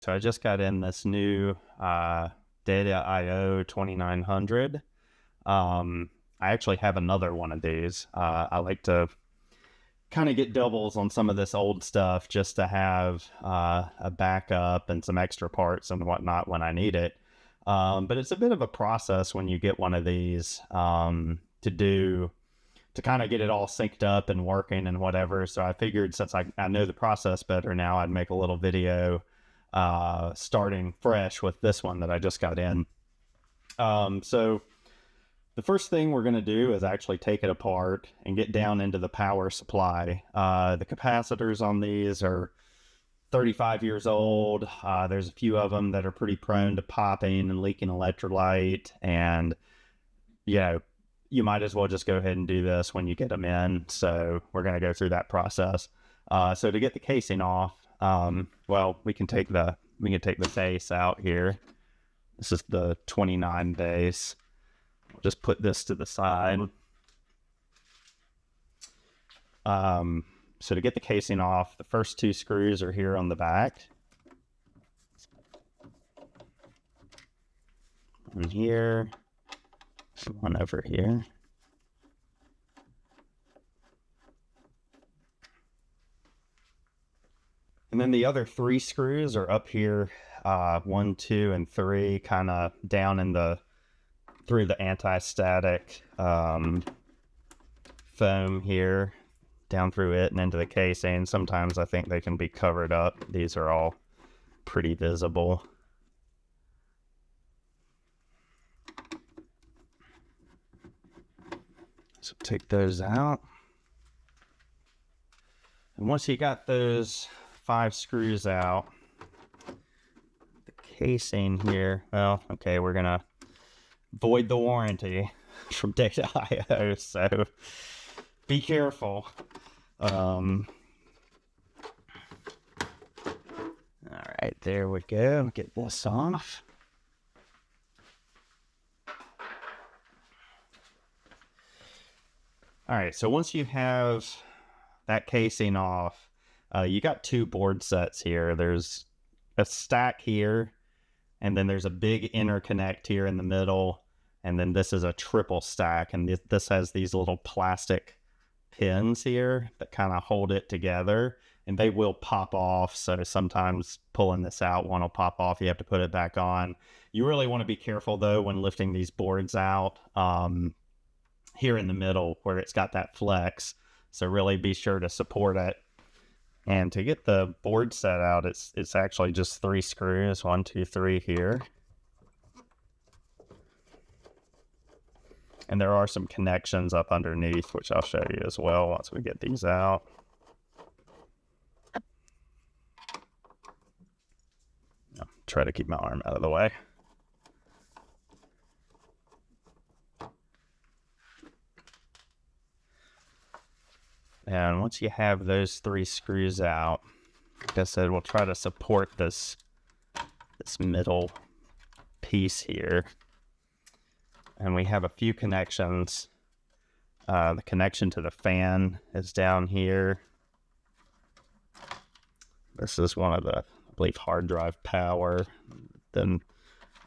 So I just got in this new Data IO 2900. I actually have another one of these. I like to kind of get doubles on some of this old stuff just to have a backup and some extra parts and whatnot when I need it. But it's a bit of a process when you get one of these to kind of get it all synced up and working and whatever. So I figured since I know the process better now, I'd make a little video starting fresh with this one that I just got in. So the first thing we're going to do is actually take it apart and get down into the power supply. The capacitors on these are 35 years old. There's a few of them that are pretty prone to popping and leaking electrolyte, and you might as well just go ahead and do this when you get them in. So we're going to go through that process. So to get the casing off, we can take the base out here. This is the 29 base. We'll just put this to the side. So to get the casing off, the first two screws are here on the back. One here, one over here. And then the other three screws are up here, 1, 2, and 3, kind of down in through the anti-static foam here, down through it and into the casing. Sometimes I think they can be covered up. These are all pretty visible. So take those out. And once you got those 5 screws out, the casing here, we're gonna void the warranty from Data IO, so be careful. All right, there we go. Get this off. All right, so once you have that casing off, you got 2 board sets here. There's a stack here, and then there's a big interconnect here in the middle, and then this is a triple stack, and this has these little plastic pins here that kind of hold it together, and they will pop off. So sometimes pulling this out, one will pop off. You have to put it back on. You really want to be careful though when lifting these boards out here in the middle where it's got that flex. So really be sure to support it. And to get the board set out, it's actually just 3 screws, 1, 2, 3 here. And there are some connections up underneath, which I'll show you as well once we get these out. I'll try to keep my arm out of the way. And once you have those 3 screws out, like I said, we'll try to support this middle piece here. And we have a few connections. The connection to the fan is down here. This is one of the, I believe, hard drive power. Then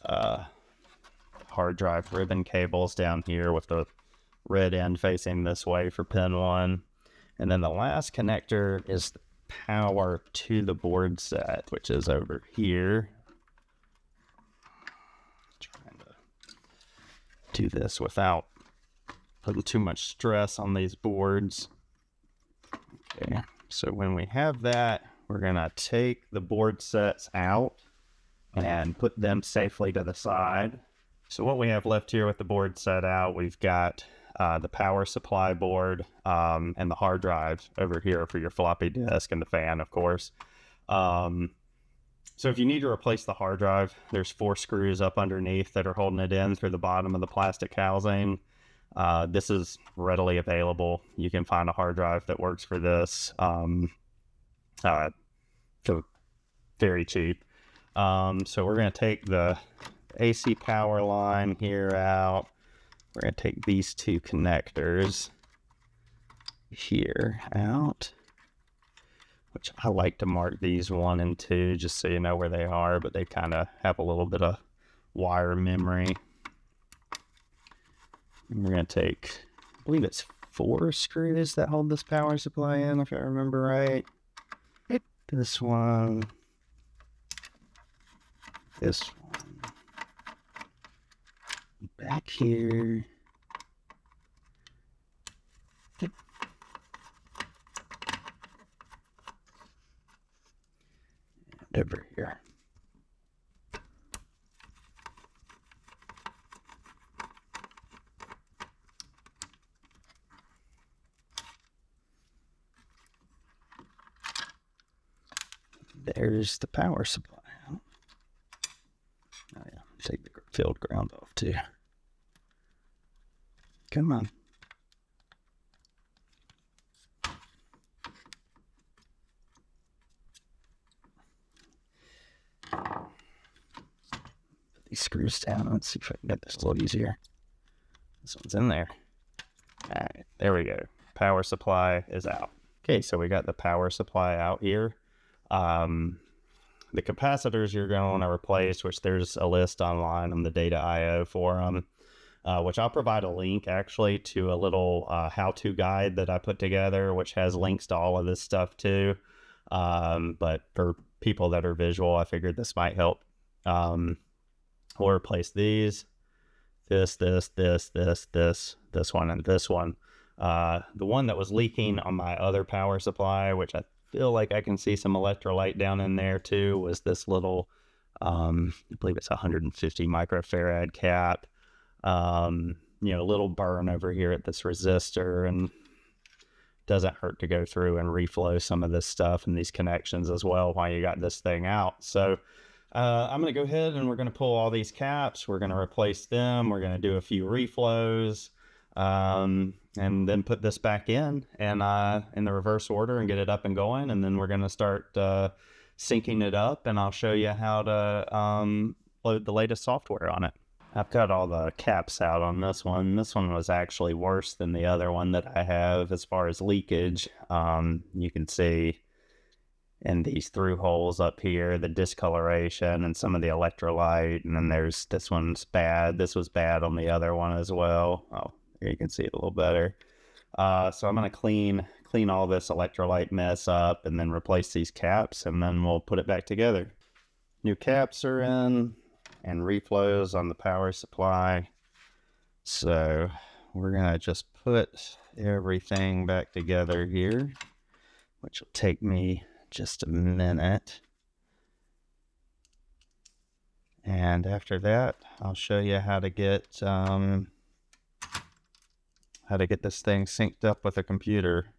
hard drive ribbon cables down here with the red end facing this way for pin 1. And then the last connector is the power to the board set, which is over here. Trying to do this without putting too much stress on these boards. Okay, so when we have that, we're gonna take the board sets out and put them safely to the side. So what we have left here with the board set out, we've got the power supply board and the hard drive over here for your floppy disk, and the fan, of course. So if you need to replace the hard drive, there's 4 screws up underneath that are holding it in through the bottom of the plastic housing. This is readily available. You can find a hard drive that works for this for very cheap. So we're going to take the AC power line here out. We're going to take these 2 connectors here out. which I like to mark these 1 and 2 just so you know where they are, but they kind of have a little bit of wire memory. And we're going to take, I believe it's 4 screws that hold this power supply in, if I remember right. This one, this one, back here. Over here. There's the power supply. Oh yeah, take the filled ground off too. Come on. These screws down. Let's see if I can get this a little easier. This one's in there. All right, there we go. Power supply is out. Okay, so we got the power supply out here. The capacitors you're going to want to replace, which there's a list online on the Data IO forum, which I'll provide a link actually to a little how-to guide that I put together, which has links to all of this stuff too. But for people that are visual, I figured this might help. We'll replace these, this one, and this one. The one that was leaking on my other power supply, which I feel like I can see some electrolyte down in there too, was this little, I believe it's 150 microfarad cap. You know, a little burn over here at this resistor, and doesn't hurt to go through and reflow some of this stuff and these connections as well while you got this thing out. So I'm going to go ahead and we're going to pull all these caps. We're going to replace them. We're going to do a few reflows, and then put this back in the reverse order and get it up and going. And then we're going to start syncing it up, and I'll show you how to load the latest software on it. I've got all the caps out on this one. This one was actually worse than the other one that I have as far as leakage. You can see in these through holes up here, the discoloration and some of the electrolyte. And then there's, this one's bad. This was bad on the other one as well. Oh, here you can see it a little better. So I'm going to clean all this electrolyte mess up and then replace these caps, and then we'll put it back together. New caps are in and reflows on the power supply. So we're going to just put everything back together here, which will take me just a minute. And after that, I'll show you how to get this thing synced up with a computer.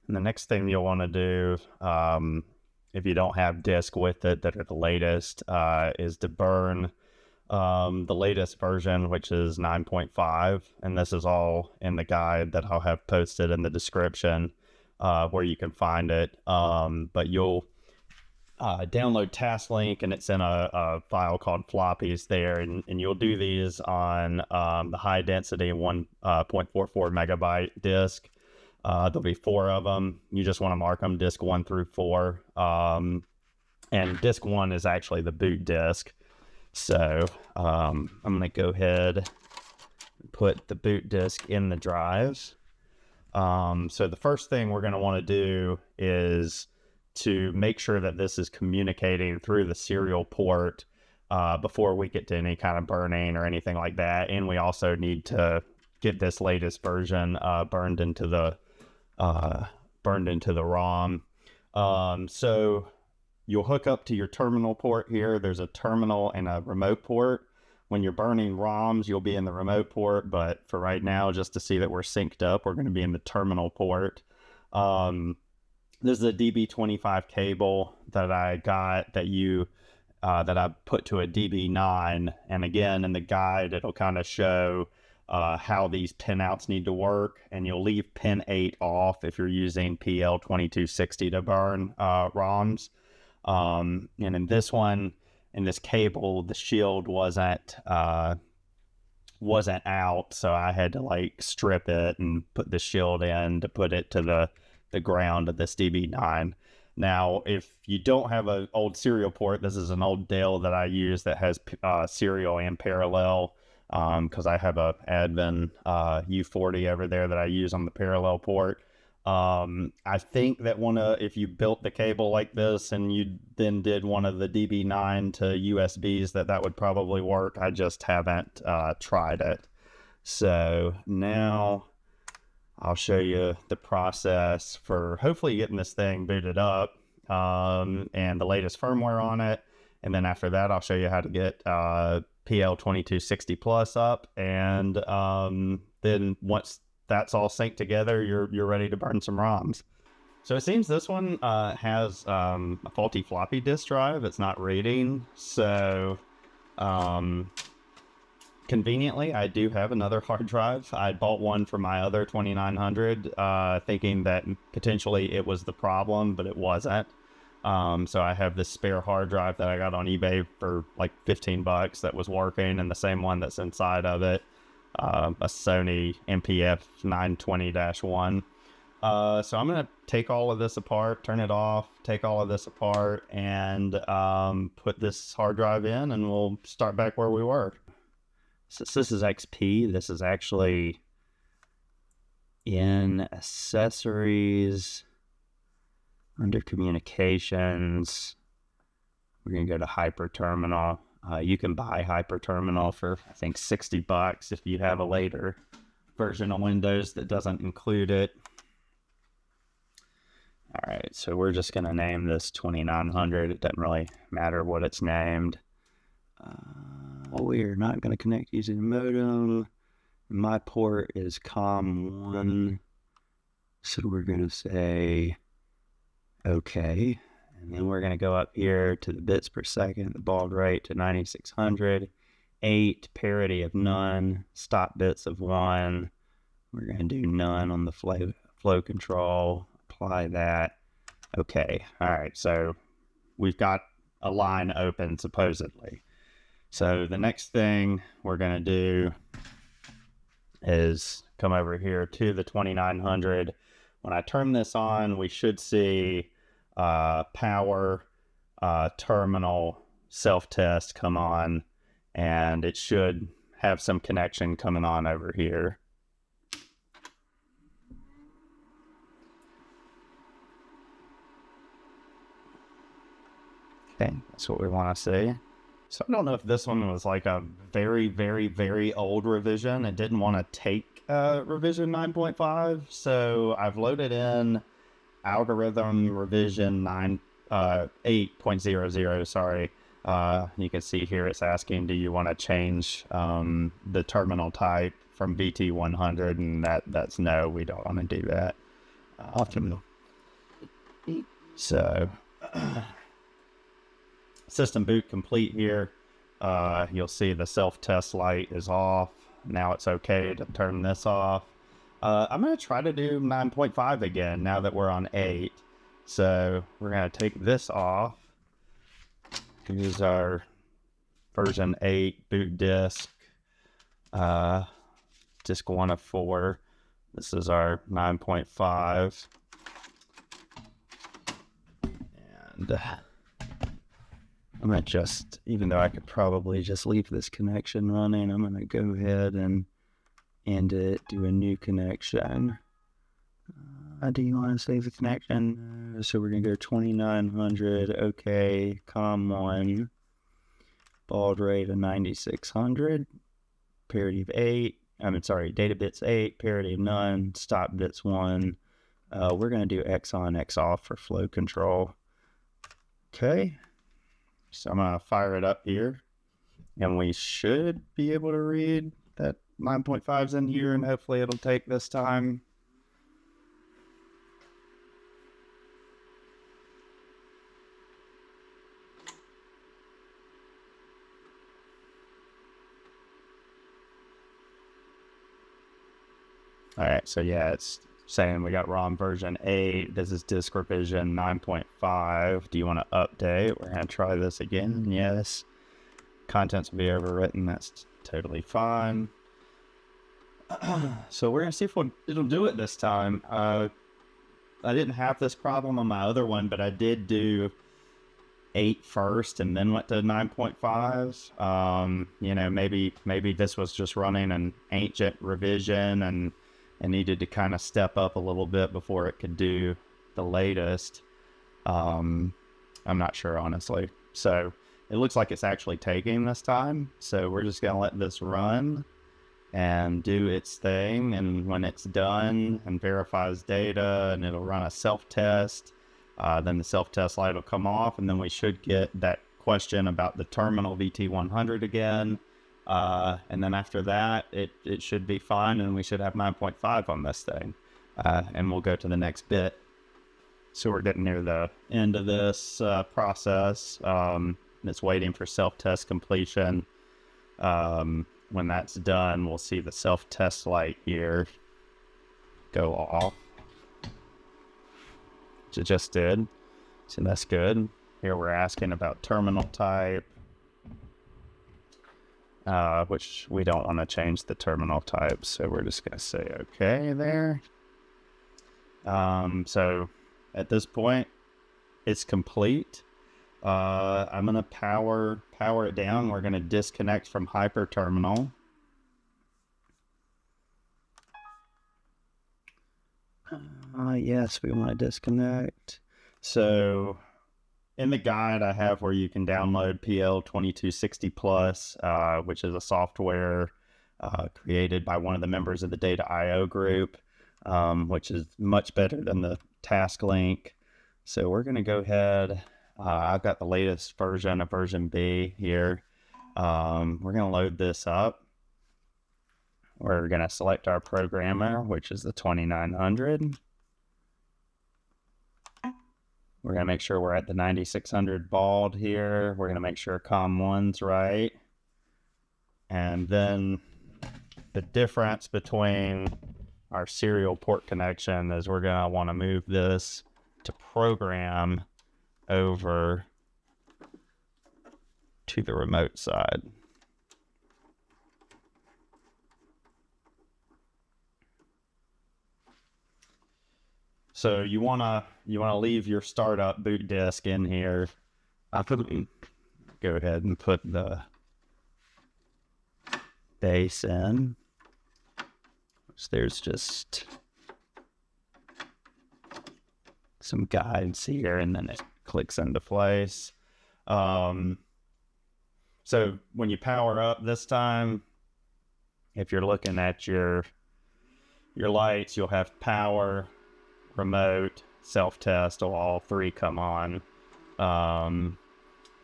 And the next thing you'll want to do, if you don't have disk with it that are the latest, is to burn the latest version, which is 9.5. And this is all in the guide that I'll have posted in the description, where you can find it. But you'll download TaskLink, and it's in a file called floppies there. And you'll do these on the high density 1.44 megabyte disk. There'll be 4 of them. You just want to mark them disk 1 through 4. And disk 1 is actually the boot disk. So I'm going to go ahead and put the boot disk in the drives. So the first thing we're going to want to do is to make sure that this is communicating through the serial port before we get to any kind of burning or anything like that. And we also need to get this latest version burned into the ROM. So you'll hook up to your terminal port here. There's a terminal and a remote port. When you're burning ROMs, you'll be in the remote port, but for right now, just to see that we're synced up, we're going to be in the terminal port. This is a DB25 cable that I got that I put to a DB9, and again, in the guide, it'll kind of show how these pinouts need to work, and you'll leave pin 8 off if you're using PL2260 to burn ROMs. And in this one, in this cable, the shield wasn't out, so I had to like strip it and put the shield in to put it to the ground of this DB9. Now, if you don't have an old serial port, this is an old Dell that I use that has serial and parallel, because I have a Advent U40 over there that I use on the parallel port. I think that if you built the cable like this and you then did one of the DB9 to USBs, that would probably work. I just haven't tried it. So now I'll show you the process for hopefully getting this thing booted up, and the latest firmware on it. And then after that, I'll show you how to get PL2260 Plus up. And then once that's all synced together, you're ready to burn some ROMs. So it seems this one has a faulty floppy disk drive. It's not reading. So conveniently, I do have another hard drive. I bought one for my other 2900, thinking that potentially it was the problem, but it wasn't. So I have this spare hard drive that I got on eBay for like 15 bucks that was working, and the same one that's inside of it, a Sony MPF 920-1. So I'm going to take all of this apart, turn it off, take all of this apart, and put this hard drive in, and we'll start back where we were. Since this is XP, this is actually in accessories, under communications. We're going to go to Hyperterminal. You can buy Hyperterminal for, I think, 60 bucks if you have a later version of Windows that doesn't include it. All right, so we're just going to name this 2900. It doesn't really matter what it's named. We're not going to connect using a modem. My port is COM1. So we're going to say OK. And then we're going to go up here to the bits per second, the baud rate to 9600, 8, parity of none, stop bits of 1. We're going to do none on the flow control, apply that. Okay, all right, so we've got a line open supposedly. So the next thing we're going to do is come over here to the 2900. When I turn this on, we should see power, terminal, self-test come on, and it should have some connection coming on over here. Okay, that's what we want to see. So I don't know if this one was like a very, very, very old revision. It didn't want to take revision 9.5, so I've loaded in algorithm revision 8.00, sorry. You can see here it's asking, do you want to change the terminal type from VT100, and that's no, we don't want to do that. So system boot complete here. You'll see the self-test light is off. Now it's okay to turn this off. I'm going to try to do 9.5 again now that we're on 8. So we're going to take this off. Use our version 8 boot disk. Disk 1 of 4. This is our 9.5. And I'm going to just, even though I could probably just leave this connection running, I'm going to go ahead and end it, do a new connection. Do you want to save the connection? So we're going to go 2900, okay, COM1, baud rate of 9600, parity of 8, data bits 8, parity of none, stop bits 1. We're going to do X on, X off for flow control. Okay, so I'm going to fire it up here, and we should be able to read that 9.5's in here, and hopefully it'll take this time. All right, so yeah, it's saying we got ROM version 8. This is disk revision 9.5. Do you want to update? We're going to try this again. Yes. Contents will be overwritten. That's totally fine. So we're going to see if it'll do it this time. I didn't have this problem on my other one, but I did do 8 first and then went to 9.5. You know, maybe this was just running an ancient revision and needed to kind of step up a little bit before it could do the latest. I'm not sure, honestly. So it looks like it's actually taking this time. So we're just going to let this run and do its thing. And when it's done and verifies data, and it'll run a self-test, then the self-test light will come off, and then we should get that question about the terminal VT100 again. And then after that, it should be fine, and we should have 9.5 on this thing. And we'll go to the next bit. So we're getting near the end of this process. It's waiting for self-test completion. When that's done, we'll see the self-test light here go off, which it just did. So that's good. Here we're asking about terminal type, which we don't want to change the terminal type, so we're just going to say okay there. So at this point, it's complete. I'm going to power it down. We're going to disconnect from hyperterminal. Yes, we want to disconnect. So in the guide, I have where you can download PL2260 Plus, which is a software created by one of the members of the Data IO group, which is much better than the task link. So we're going to go ahead. I've got the latest version of version B here. We're going to load this up. We're going to select our programmer, which is the 2900. We're going to make sure we're at the 9600 baud here. We're going to make sure COM1's right. And then the difference between our serial port connection is we're going to want to move this to program over to the remote side. So you wanna leave your startup boot disk in here. Go ahead and put the base in. So there's just some guides here, and then it clicks into place. So when you power up this time, if you're looking at your lights, you'll have power, remote, self-test will all three come on.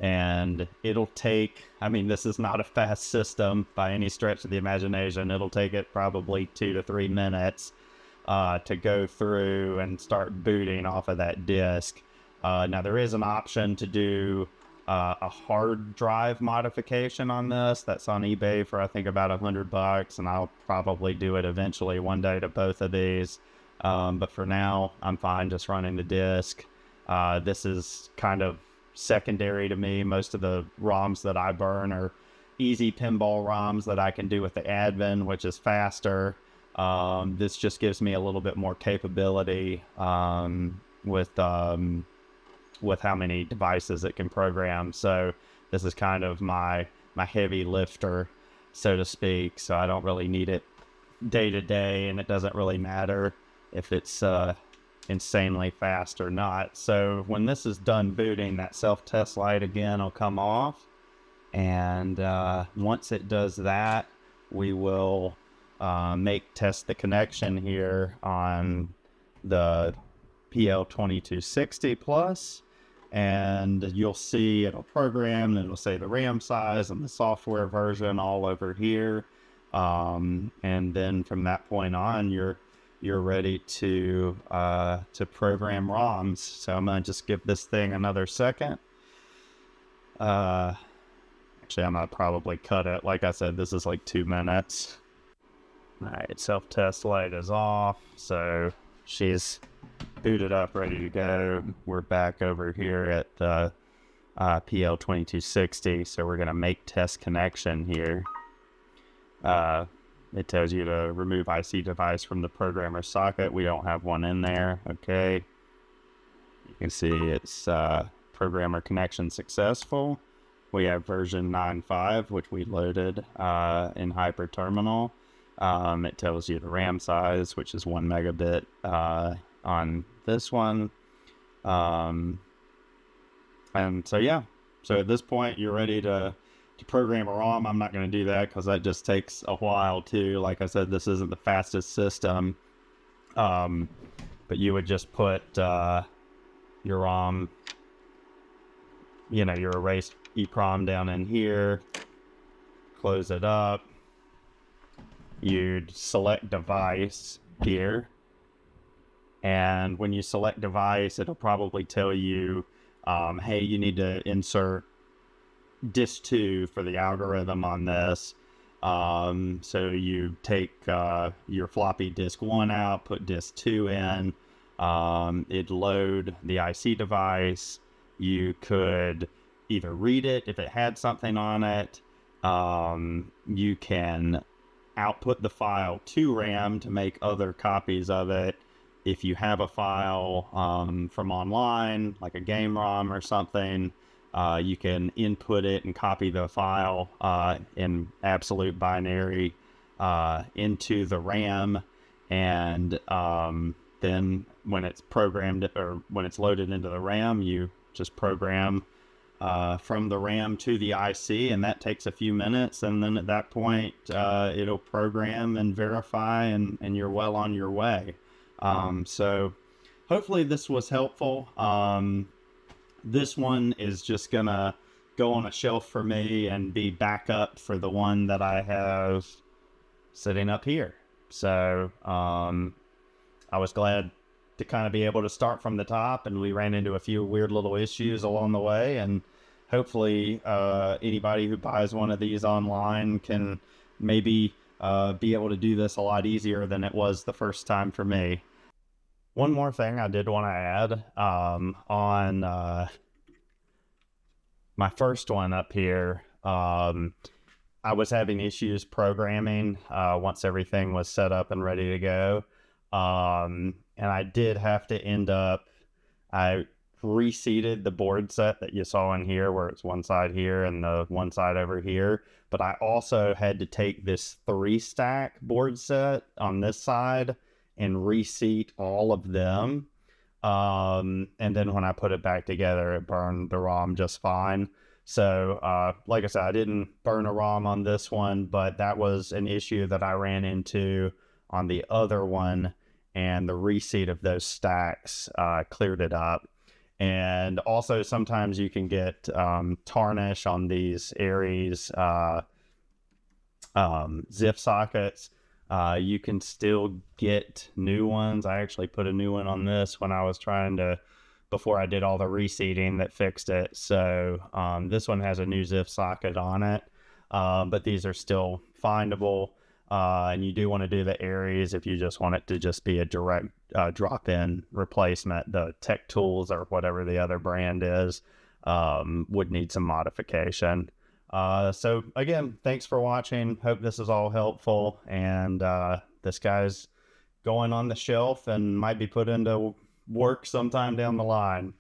And it'll take, I mean, this is not a fast system by any stretch of the imagination. It'll take it probably 2 to 3 minutes to go through and start booting off of that disk. Now there is an option to do a hard drive modification on this. That's on eBay for I think about $100, and I'll probably do it eventually one day to both of these. But for now, I'm fine just running the disk. This is kind of secondary to me. Most of the ROMs that I burn are easy pinball ROMs that I can do with the admin, which is faster. This just gives me a little bit more capability with how many devices it can program. So this is kind of my heavy lifter, so to speak. So I don't really need it day to day, and it doesn't really matter if it's insanely fast or not. So when this is done booting, that self-test light again will come off, And once it does that, we will test the connection here on the PL2260 Plus, and you'll see it'll program and it'll say the RAM size and the software version all over here. And then from that point on, you're ready to program ROMs. So I'm gonna just give this thing another second. Actually, I'm gonna probably cut it. Like I said, this is like 2 minutes. All right, self-test light is off, so she's booted up, ready to go. We're back over here at the PL2260, so we're gonna make test connection here. It tells you to remove IC device from the programmer socket. We don't have one in there. Okay, you can see it's programmer connection successful. We have version 9.5, which we loaded in Hyperterminal. It tells you the RAM size, which is 1 megabit on this one. And so, yeah. So at this point, you're ready to program a ROM. I'm not going to do that because that just takes a while too. Like I said, this isn't the fastest system. But you would just put your ROM, your erased EPROM down in here, close it up. You'd select device here, and when you select device, it'll probably tell you, hey, you need to insert disk 2 for the algorithm on this. So you take your floppy disk 1 out, put disk 2 in, it'd load the IC device. You could either read it if it had something on it. You can output the file to RAM to make other copies of it. If you have a file from online, like a game ROM or something, you can input it and copy the file in absolute binary into the RAM, and then when it's programmed or when it's loaded into the RAM, you just program from the RAM to the IC, and that takes a few minutes, and then at that point it'll program and verify, and you're well on your way. So hopefully this was helpful. This one is just gonna go on a shelf for me and be backup for the one that I have sitting up here. So I was glad to kind of be able to start from the top, and we ran into a few weird little issues along the way, and hopefully anybody who buys one of these online can maybe be able to do this a lot easier than it was the first time for me. One more thing I did want to add, on my first one up here, I was having issues programming once everything was set up and ready to go. And I did have to I reseated the board set that you saw in here, where it's one side here and the one side over here. But I also had to take this 3-stack board set on this side and reseat all of them. And then when I put it back together, it burned the ROM just fine. So, like I said, I didn't burn a ROM on this one, but that was an issue that I ran into on the other one, and the reseat of those stacks cleared it up. And also sometimes you can get tarnish on these Aries ZIF sockets. You can still get new ones. I actually put a new one on this when I was before I did all the reseating that fixed it. So this one has a new ZIF socket on it, but these are still findable. And you do want to do the Aries if you just want it to just be a direct drop-in replacement. The Tech Tools or whatever the other brand is would need some modification. So again, thanks for watching. Hope this is all helpful. And this guy's going on the shelf and might be put into work sometime down the line.